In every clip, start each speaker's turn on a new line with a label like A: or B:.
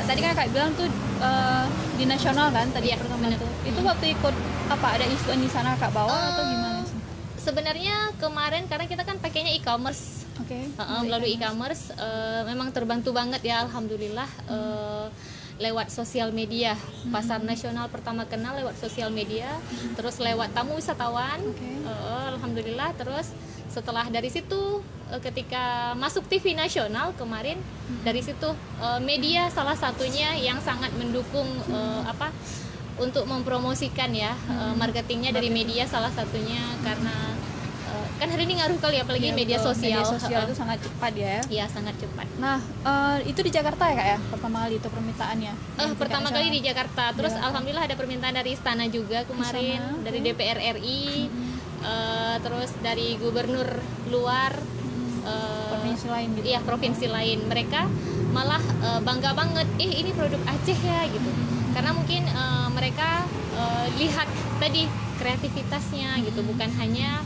A: tadi kan Kak bilang tuh di nasional kan tadi pertama
B: bener.
A: tuh. Itu waktu ikut apa ada event di sana Kak bawa atau gimana sih?
B: Sebenarnya kemarin karena kita kan pakainya e-commerce.
A: Oke.
B: Melalui e-commerce memang terbantu banget ya, alhamdulillah. Lewat sosial media, pasar nasional pertama kenal lewat sosial media, terus lewat tamu wisatawan, alhamdulillah. Terus setelah dari situ ketika masuk TV nasional kemarin, dari situ media salah satunya yang sangat mendukung untuk mempromosikan ya, marketingnya dari media salah satunya karena kan hari ini ngaruh kali apalagi media sosial.
A: Media sosial itu sangat cepat ya.
B: Iya, sangat cepat.
A: Nah, itu di Jakarta ya Kak ya? Pertama kali itu permintaannya?
B: Pertama kali di Jakarta. Terus alhamdulillah ada permintaan dari Istana juga kemarin, dari DPR RI, terus dari gubernur luar,
A: provinsi lain gitu.
B: Iya, provinsi lain. Mereka malah bangga banget, ini produk Aceh ya gitu. Karena mungkin mereka lihat tadi kreativitasnya gitu, bukan hanya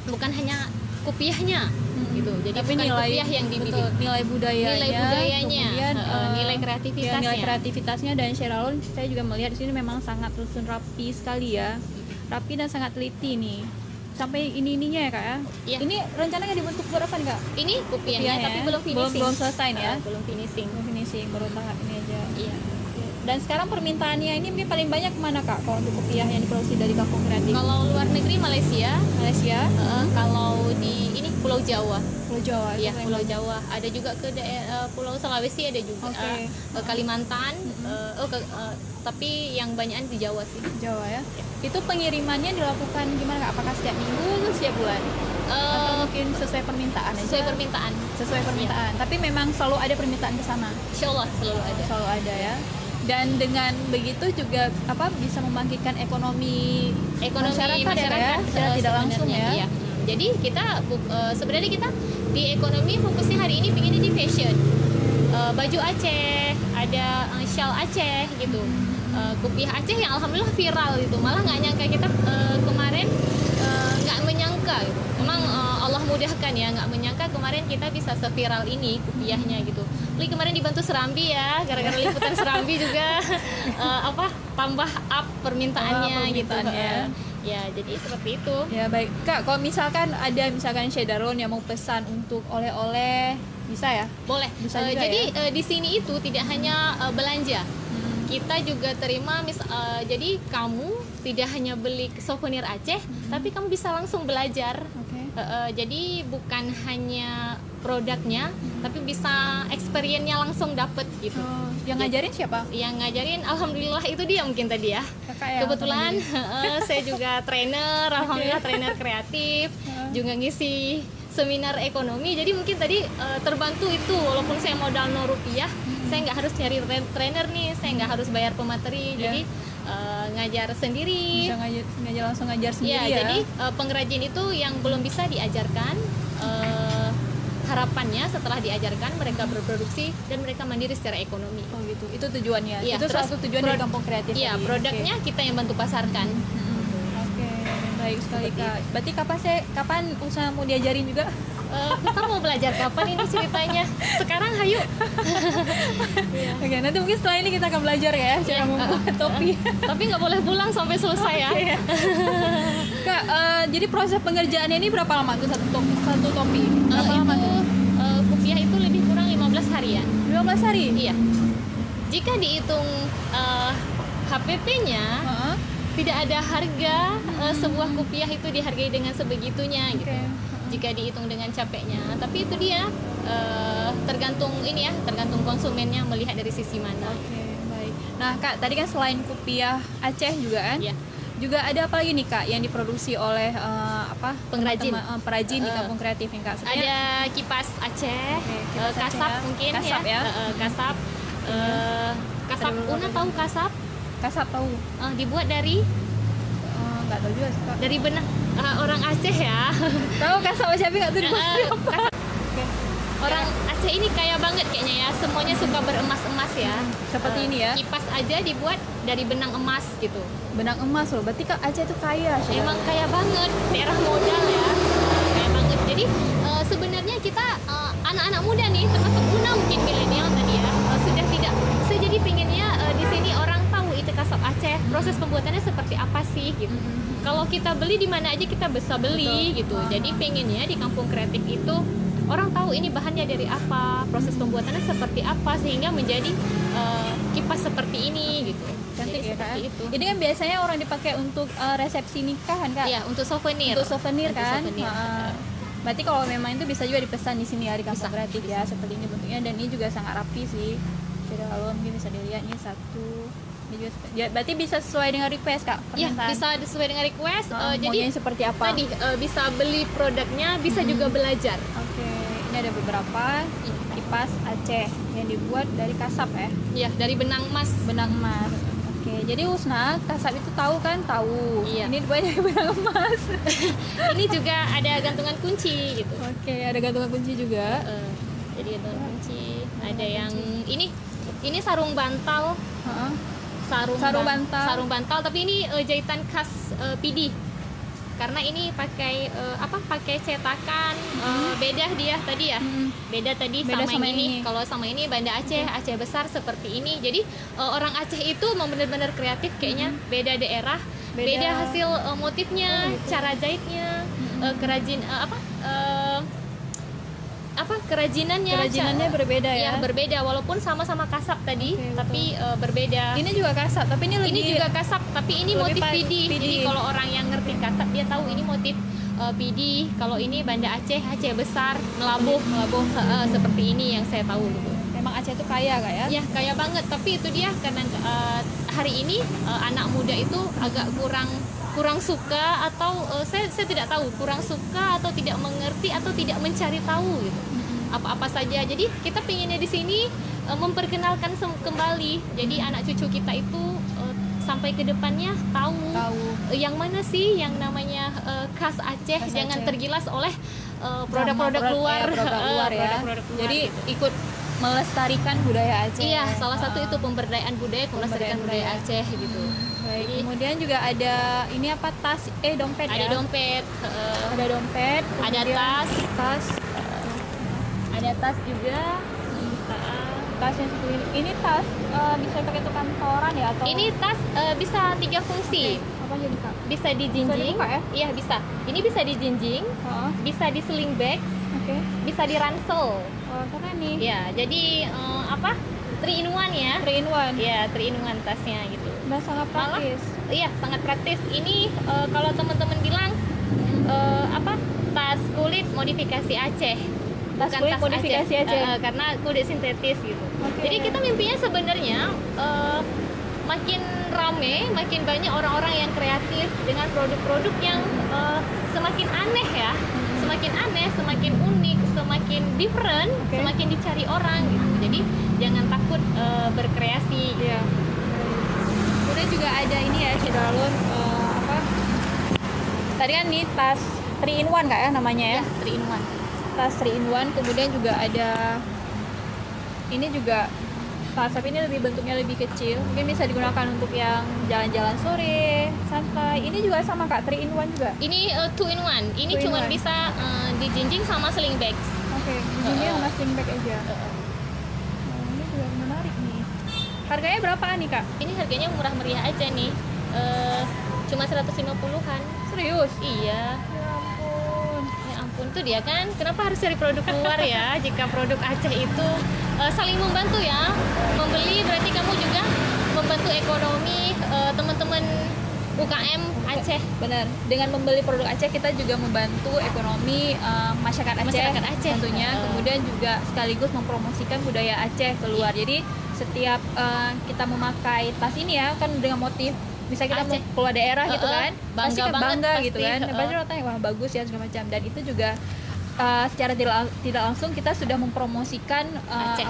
B: bukan hanya kopiahnya gitu. Jadi
A: tapi
B: bukan
A: nilai
B: kopiah yang dimiliki,
A: nilai budayanya,
B: kemudian nilai kreativitasnya.
A: Nilai kreativitasnya dan Sheralun saya juga melihat di sini memang sangat susun rapi sekali ya. Rapi dan sangat teliti nih. Sampai ininya ya Kak ya.
B: Iya.
A: Ini rencananya dibentuk buat apa nih Kak?
B: Ini kopiahnya tapi belum finishing.
A: Belum selesai ya.
B: Belum finishing.
A: Belum finishing, baru tahap ini aja.
B: Iya.
A: Dan sekarang permintaannya ini mungkin paling banyak kemana Kak kalau untuk kopiah yang diproduksi dari Kampung Kreatif?
B: Kalau luar negeri Malaysia, kalau di ini Pulau Jawa.
A: Pulau Jawa.
B: Iya, Pulau Jawa. Ada juga ke Pulau Sulawesi ada juga. Ke Kalimantan. Tapi yang banyakan di Jawa sih.
A: Jawa ya. Itu pengirimannya dilakukan gimana Kak? Apakah setiap minggu atau setiap bulan? Atau mungkin sesuai permintaan aja?
B: Sesuai permintaan.
A: Sesuai permintaan. Tapi memang selalu ada permintaan ke sana.
B: Insya Allah selalu ada.
A: Selalu ada ya. Dan dengan begitu juga bisa membangkitkan ekonomi masyarakat ya, secara tidak langsung ya.
B: Iya. Jadi kita sebenarnya kita di ekonomi fokusnya hari ini pengennya di fashion. Baju Aceh, ada shawl Aceh gitu. Kopiah Aceh yang alhamdulillah viral gitu. Malah nggak nyangka kita kemarin nggak menyangka gitu. Memang Allah mudahkan ya, nggak menyangka kemarin kita bisa seviral ini kopiahnya gitu. Lalu kemarin dibantu Serambi ya, gara-gara liputan Serambi juga tambah up permintaannya gitu. Ya, jadi seperti itu.
A: Ya baik Kak, kalau misalkan ada Sheralun yang mau pesan untuk oleh-oleh bisa ya?
B: Boleh.
A: Bisa juga
B: jadi
A: ya?
B: di sini itu tidak hanya belanja. Kita juga terima jadi kamu tidak hanya beli souvenir Aceh, tapi kamu bisa langsung belajar. Jadi bukan hanya produknya, tapi bisa experience-nya langsung dapet gitu.
A: Yang ngajarin siapa?
B: Yang ngajarin alhamdulillah itu dia mungkin tadi ya. Kebetulan saya juga trainer, alhamdulillah trainer kreatif, juga ngisi seminar ekonomi. Jadi mungkin tadi terbantu itu, walaupun saya modal Rp0, saya nggak harus nyari trainer nih, saya nggak harus bayar pemateri. Jadi ngajar sendiri.
A: Bisa langsung ngajar sendiri ya.
B: Jadi pengrajin itu yang belum bisa diajarkan, harapannya setelah diajarkan mereka berproduksi dan mereka mandiri secara ekonomi.
A: Oh gitu, itu tujuannya.
B: Iya,
A: itu salah satu tujuan dari Kampung Kreatif.
B: Iya, produknya kita yang bantu pasarkan.
A: Oke, baik sekali Kak. Berarti kapan usaha mau diajarin juga?
B: Kita mau belajar kapan ini ceritanya? Sekarang hayu.
A: Oke, nanti mungkin setelah ini kita akan belajar ya cara membuat topi.
B: Tapi nggak boleh pulang sampai selesai ya.
A: Kak, jadi proses pengerjaannya ini berapa lama tuh satu topi? Berapa lama tuh?
B: Kopiah itu lebih kurang 15 harian.
A: 15 hari?
B: Iya. Jika dihitung HPP-nya, tidak ada harga sebuah kopiah itu dihargai dengan sebegitunya gitu. Jika dihitung dengan capeknya, tapi itu dia tergantung konsumennya melihat dari sisi mana.
A: Oke, baik. Nah Kak, tadi kan selain kopiah Aceh juga kan, juga ada apa lagi nih Kak yang diproduksi oleh
B: pengrajin
A: perajin di Kampung Kreatif nih Kak?
B: Ada kipas Aceh, kasap mungkin
A: kasap ya.
B: Kasap, kasap Una tahu kasap?
A: Kasap tahu.
B: Dibuat dari
A: nggak tahu juga Kak.
B: Dari benang orang Aceh ya.
A: Tahu kasap siapa nggak tuh?
B: Orang Aceh ini kaya banget kayaknya ya, semuanya suka beremas-emas ya.
A: Seperti ini ya.
B: Kipas aja dibuat dari benang emas gitu.
A: Benang emas loh, berarti Kak Aceh itu kaya.
B: Emang kaya banget, daerah modal ya, kaya banget. Jadi sebenarnya kita anak-anak muda nih, termasuk Una mungkin milenial tadi ya, proses pembuatannya seperti apa sih gitu. Kalau kita beli di mana aja kita bisa beli gitu. Jadi pengennya di kampung kreatif itu orang tahu ini bahannya dari apa, proses pembuatannya seperti apa, sehingga menjadi kipas seperti ini gitu.
A: Cantik
B: Jadi
A: ya Kak.
B: seperti itu.
A: Ini kan biasanya orang dipakai untuk resepsi nikahan Kak.
B: Iya, untuk souvenir.
A: Untuk souvenir
B: Untuk
A: kan.
B: souvenir.
A: Berarti kalau memang itu bisa juga dipesan di sini ya di kampung
B: Bisa,
A: kreatif ya, seperti ini bentuknya, dan ini juga sangat rapi sih. Jadi kalau mungkin bisa dilihat ini satu. Ini juga, ya, berarti bisa sesuai dengan request Kak.
B: Iya,
A: permintaan.
B: bisa sesuai dengan request.
A: Maunya
B: Jadi
A: seperti apa?
B: tadi bisa beli produknya, bisa juga belajar.
A: Oke, ini ada beberapa kipas Aceh yang dibuat dari kasap ya,
B: Iya, dari benang emas.
A: benang emas. Oke, jadi Husna, kasap itu tahu kan? Tahu.
B: Iya.
A: Ini dibuat dari benang emas.
B: Ini juga ada gantungan kunci gitu.
A: Oke, ada gantungan kunci juga.
B: Jadi gantungan kunci. Ada yang ini sarung bantal.
A: Heeh. Sarung bantal.
B: Sarung bantal, tapi ini jahitan khas PD. Karena ini pakai pakai cetakan beda dia tadi ya. Beda tadi
A: Beda
B: sama,
A: sama
B: yang ini.
A: ini.
B: Kalau sama ini Banda Aceh, Aceh besar seperti ini. Jadi orang Aceh itu memang benar-benar kreatif kayaknya. Beda daerah, beda hasil motifnya, cara jahitnya, kerajinannya
A: berbeda ya.
B: ya berbeda, walaupun sama-sama kasap tadi.
A: Oke,
B: tapi berbeda.
A: Ini juga kasap, tapi ini lebih
B: Ini juga kasap, tapi ini
A: lebih
B: motif
A: PD.
B: PD. Jadi kalau orang yang ngerti kasap dia tahu ini motif PD. Kalau ini Banda Aceh, Aceh besar, melabuh seperti ini yang saya tahu gitu.
A: memang Aceh itu kaya Kak ya.
B: Ya kaya banget, tapi itu dia karena hari ini anak muda itu agak kurang suka, atau saya tidak tahu, kurang suka atau tidak mengerti atau tidak mencari tahu gitu. Apa-apa saja. Jadi kita pinginnya di sini memperkenalkan kembali. Jadi anak cucu kita itu sampai ke depannya tahu yang mana sih yang namanya khas Aceh. Jangan
A: Aceh.
B: tergilas oleh produk-produk luar.
A: Ya.
B: Produk-produk luar
A: Jadi
B: gitu.
A: ikut melestarikan budaya Aceh.
B: Iya, salah satu itu pemberdayaan budaya, melestarikan budaya Aceh gitu.
A: Baik.
B: Jadi,
A: Kemudian juga ada ini apa, tas dompet
B: ada
A: ya.
B: dompet,
A: Ada dompet,
B: ada
A: kemudian
B: tas, ada tas juga.
A: tas yang seperti ini. Ini tas bisa pakai untuk kantoran ya atau
B: Ini tas bisa 3 fungsi.
A: apa jadi Kak?
B: Bisa dijinjing.
A: dibuka ya?
B: Iya, bisa. Ini bisa dijinjing,
A: Heeh.
B: bisa di sling bag,
A: Oke.
B: bisa di ransel.
A: Keren nih.
B: Ya, jadi 3 in 1 ya.
A: 3 in 1.
B: Ya, 3 in 1 tasnya gitu.
A: Nah, sangat
B: Malah,
A: praktis.
B: iya, sangat praktis. Ini kalau teman-teman bilang tas kulit modifikasi Aceh.
A: Tas
B: Bukan
A: kulit modifikasi Aceh.
B: Karena kulit sintetis gitu.
A: Oke.
B: Jadi kita mimpinya sebenarnya makin rame, makin banyak orang-orang yang kreatif dengan produk-produk yang semakin aneh ya, semakin aneh, semakin unik, semakin different,
A: Oke.
B: semakin dicari orang gitu. Jadi jangan takut berkreasi.
A: Iya. Kemudian juga ada ini ya, Cedalun tadi kan nih tas 3 in 1 Kak ya namanya ya.
B: Ya, 3 in 1.
A: Tas 3 in 1, kemudian juga ada ini juga tas, tapi ini lebih bentuknya lebih kecil. Mungkin bisa digunakan untuk yang jalan-jalan sore, santai. Ini juga sama Kak, 3 in 1 juga.
B: Ini 2 in 1. Ini
A: 2 in
B: cuma
A: 1.
B: bisa dijinjing sama sling bag.
A: Oke, ini sama sling bag aja. Ini juga menarik nih. Harganya berapa nih Kak?
B: Ini harganya murah meriah aja nih. Cuma 150-an.
A: Serius?
B: Iya.
A: Ya ampun.
B: Ya ampun, tuh dia kan. Kenapa harus cari produk luar ya? Jika produk Aceh itu saling membantu ya. Membeli berarti kamu juga membantu ekonomi teman-teman UKM Aceh.
A: Benar. Dengan membeli produk Aceh kita juga membantu ekonomi masyarakat Aceh, tentunya. Kemudian juga sekaligus mempromosikan budaya Aceh keluar. Jadi setiap kita memakai tas ini ya kan dengan motif, misalnya kita mau keluar daerah gitu kan, pasti kan bangga gitu kan. Pasti orang tanya wah bagus ya segala macam. Dan itu juga secara tidak langsung kita sudah mempromosikan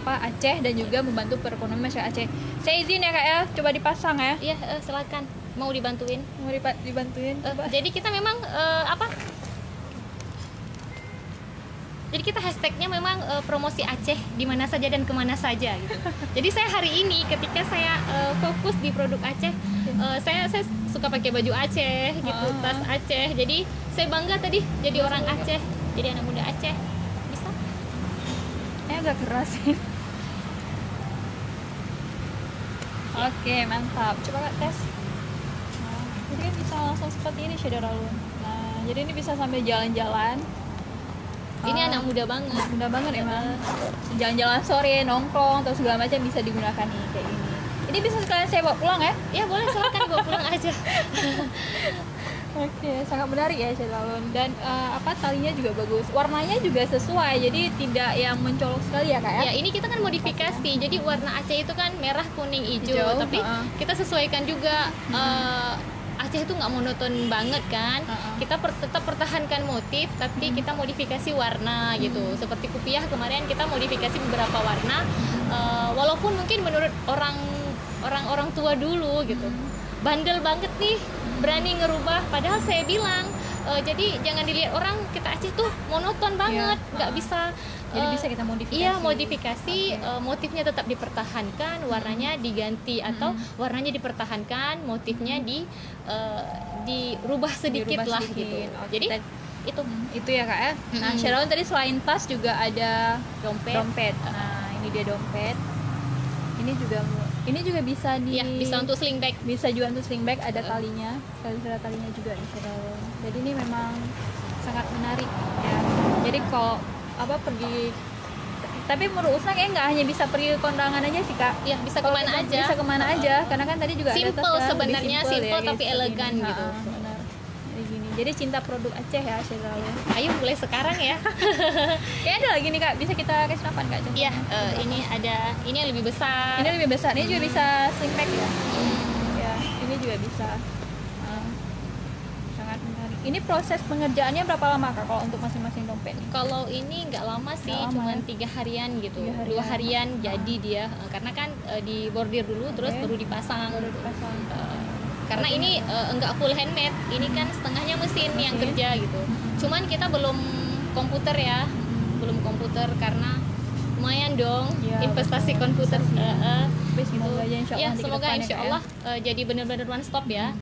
A: Aceh dan juga membantu perekonomian masyarakat Aceh. Saya izin ya Kak ya, coba dipasang ya.
B: Iya, silakan. Mau dibantuin?
A: Mau dibantuin? Coba.
B: Jadi kita memang Jadi kita hashtagnya memang promosi Aceh di mana saja dan kemana saja gitu. Jadi saya hari ini ketika saya fokus di produk Aceh, saya suka pakai baju Aceh gitu, tas Aceh. Jadi saya bangga tadi jadi orang Aceh, jadi anak muda Aceh. Bisa?
A: Agak keras sih. Oke, mantap. Coba Kak tes. Jadi kan bisa langsung seperti ini shadow roll. Nah, jadi ini bisa sambil jalan-jalan.
B: Ini anak muda banget.
A: Mudah banget emang. Jalan-jalan sore, nongkrong atau segala macam bisa digunakan nih kayak gini. Ini bisa sekalian saya bawa pulang ya?
B: Ya boleh, silakan bawa pulang aja.
A: Oke, sangat menarik ya shadow. Dan talinya juga bagus. Warnanya juga sesuai, jadi tidak yang mencolok sekali ya kak ya?
B: Ya, ini kita kan modifikasi. Jadi warna Aceh itu kan merah, kuning, hijau. Tapi kita sesuaikan juga. Aceh itu nggak monoton banget kan. Kita tetap pertahankan motif, tapi kita modifikasi warna gitu. Seperti kupiah kemarin kita modifikasi beberapa warna. Walaupun mungkin menurut orang tua dulu gitu, bandel banget nih, berani ngerubah. Padahal saya bilang, jadi jangan dilihat orang kita Aceh tuh monoton banget, nggak bisa.
A: Jadi bisa kita modifikasi.
B: Iya, modifikasi. Motifnya tetap dipertahankan, warnanya diganti atau warnanya dipertahankan, motifnya dirubah sedikit lah gitu. Jadi
A: itu ya kak ya. Nah, Sharon tadi selain tas juga ada dompet. Nah, ini dia dompet. Ini juga bisa
B: bisa untuk sling bag.
A: Bisa juga untuk sling bag, ada talinya. Talinya juga di Sharon. Jadi ini memang sangat menarik ya. Jadi kalau pergi, tapi menurut Usna kayak nggak hanya bisa pergi ke kondangan aja sih kak.
B: Ya, bisa kemana aja.
A: Bisa kemana aja, karena kan tadi juga
B: simple
A: ada tas kan,
B: sebenarnya, simple
A: ya,
B: tapi elegan gitu.
A: Benar. Jadi cinta produk Aceh ya Sharon.
B: Ayo mulai sekarang ya.
A: Kayaknya ada lagi nih kak, bisa kita kasih napan kak?
B: Iya, ini yang lebih besar.
A: Ini lebih besar, ini juga bisa sling bag ya. Ya, ini juga bisa. Sangat menarik. Ini proses pengerjaannya berapa lama kak kalau untuk masing-masing dompet?
B: Kalau ini nggak lama sih, cuma 3 harian gitu. 2 harian jadi dia, karena kan dibordir dulu terus baru dipasang. Karena ini enggak full handmade, ini kan setengahnya mesin yang kerja gitu. Cuman kita belum komputer ya, belum komputer karena lumayan dong investasi komputer.
A: Semoga
B: ya, semoga insya Allah jadi benar-benar one stop ya.